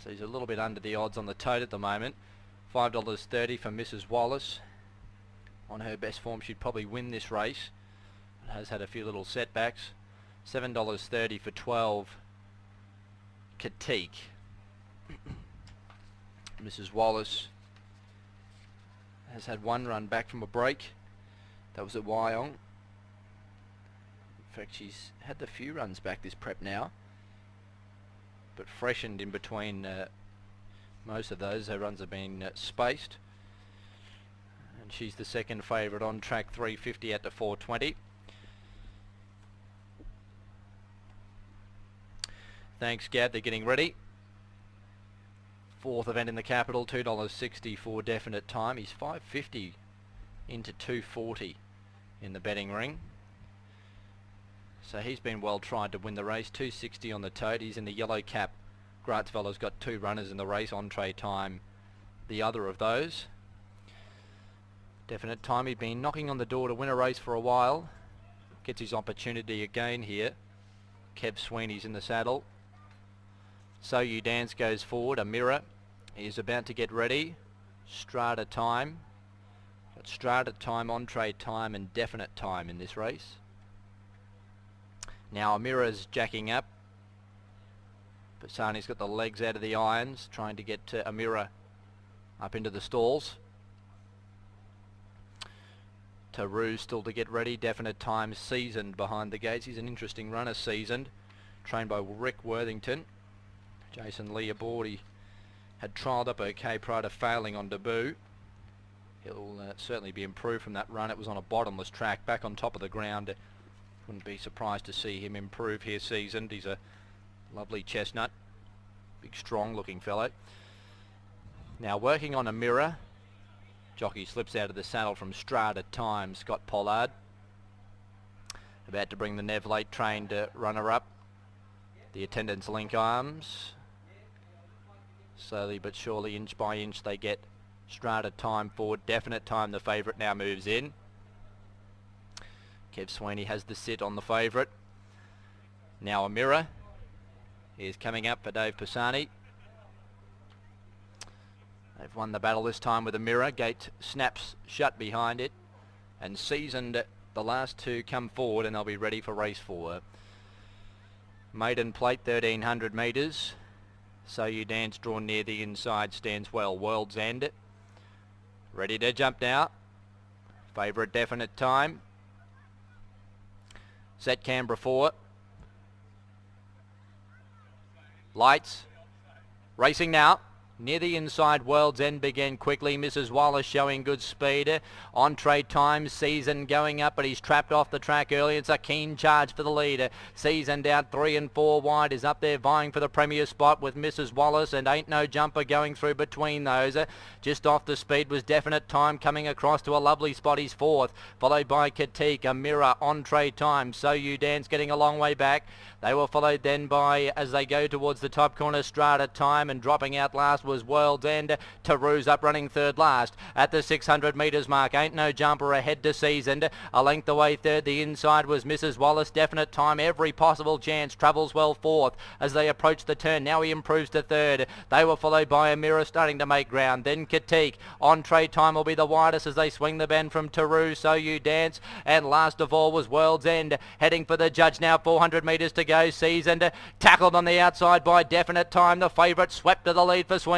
So he's a little bit under the odds on the tote at the moment. $5.30 for Mrs. Wallace. On her best form, she'd probably win this race. It has had a few little setbacks. $7.30 for 12, Katique. Mrs. Wallace has had one run back from a break. That was at Wyong. In fact, she's had the few runs back this prep now, but freshened in between most of those. Her runs have been spaced. And she's the second favourite on track, 350 at the 420. Thanks, Gab. They're getting ready. Fourth event in the capital, $2.60 for definite time. He's $5.50 into $2.40 in the betting ring. So he's been well tried to win the race. $2.60 on the tote. He's in the yellow cap. Grantsvella's got two runners in the race. Entree time, the other of those. Definite time. He'd been knocking on the door to win a race for a while. Gets his opportunity again here. Kev Sweeney's in the saddle. So You Dance goes forward. A mirror is about to get ready. Strata time. Got strata time, entree time and definite time in this race. Now Amira's jacking up. Pisani's got the legs out of the irons, trying to get Amira up into the stalls. Taru still to get ready. Definite time, Seasoned behind the gates. He's an interesting runner, Seasoned. Trained by Rick Worthington. Jason Lee aboard. He had trialled up okay prior to failing on debut. He'll certainly be improved from that run. It was on a bottomless track, back on top of the ground. Wouldn't be surprised to see him improve here, Seasoned. He's a lovely chestnut. Big, strong looking fellow. Now working on a mirror. Jockey slips out of the saddle from Strata Time, Scott Pollard. About to bring the Nev Late trained runner up. The attendants link arms. Slowly but surely, inch by inch, they get Strata Time forward. Definite Time, the favourite, now moves in. Kev Sweeney has the sit on the favourite. Now a mirror is coming up for Dave Pisani. They've won the battle this time with a mirror. Gate snaps shut behind it. And Seasoned, the last two come forward and they'll be ready for race 4. Maiden plate, 1300 metres. So You Dance drawn near the inside, stands well. World's End. Ready to jump now. Favourite Definite Time. Set Canberra 4. Lights. Racing now. Near the inside, World's End began quickly. Mrs. Wallace showing good speed. Entree time, Season going up, but he's trapped off the track early. It's a keen charge for the leader. Seasoned out 3 and 4 wide, is up there vying for the premier spot with Mrs. Wallace, and Ain't No Jumper going through between those. Just off the speed was Definite Time coming across to a lovely spot. He's 4th, followed by Katique, a mirror, Entree time. So You Dance getting a long way back. They were followed then by, as they go towards the top corner, Strata Time, and dropping out last was World's End. Taru's up running third last at the 600 metres mark. Ain't No Jumper ahead to Seasoned. A length away third. The inside was Mrs. Wallace. Definite Time, every possible chance. Travels well 4th as they approach the turn. Now he improves to 3rd. They were followed by a mirror starting to make ground. Then Katique. Entree time will be the widest as they swing the bend from Taru. So You Dance. And last of all was World's End. Heading for the judge now. 400 metres to go. Seasoned. Tackled on the outside by Definite Time. The favourite swept to the lead for Sweeney.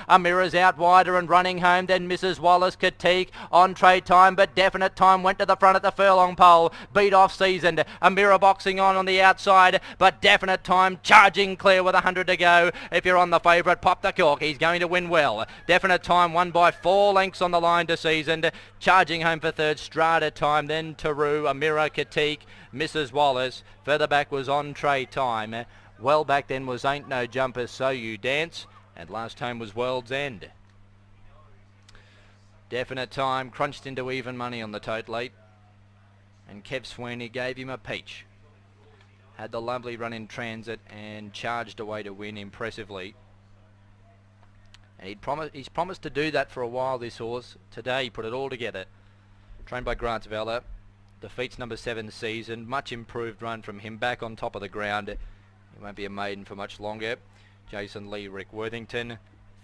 A mirror's out wider and running home. Then Mrs. Wallace, Katique, Entree time, but Definite Time went to the front at the furlong pole. Beat off Seasoned. A mirror boxing on the outside, but Definite Time charging clear with 100 to go. If you're on the favourite, pop the cork. He's going to win well. Definite Time won by 4 lengths on the line to Seasoned. Charging home for 3rd, Strata Time, then Taru, a mirror, Katique, Mrs. Wallace. Further back was Entree time. Well back then was Ain't No Jumper, So You Dance. And last home was World's End. Definite Time crunched into even money on the tote late. And Kev Sweeney gave him a peach. Had the lovely run in transit and charged away to win impressively. And he's promised to do that for a while, this horse. Today he put it all together. Trained by Grantsvella. Defeats number 7 Season. Much improved run from him, back on top of the ground. He won't be a maiden for much longer. Jason Lee, Rick Worthington.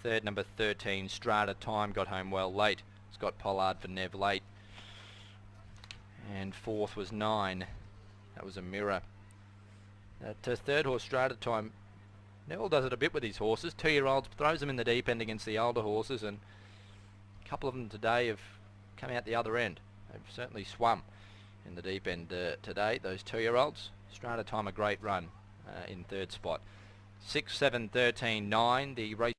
Third, number 13, Strata Time, got home well late. Scott Pollard for Nev late. And fourth was 9. That was a mirror. That third horse, Strata Time, Neville does it a bit with his horses. 2-year-olds, throws them in the deep end against the older horses, and a couple of them today have come out the other end. They've certainly swum in the deep end today, those 2-year-olds. Strata Time, a great run in third spot. 6, 7, 13, 9. The race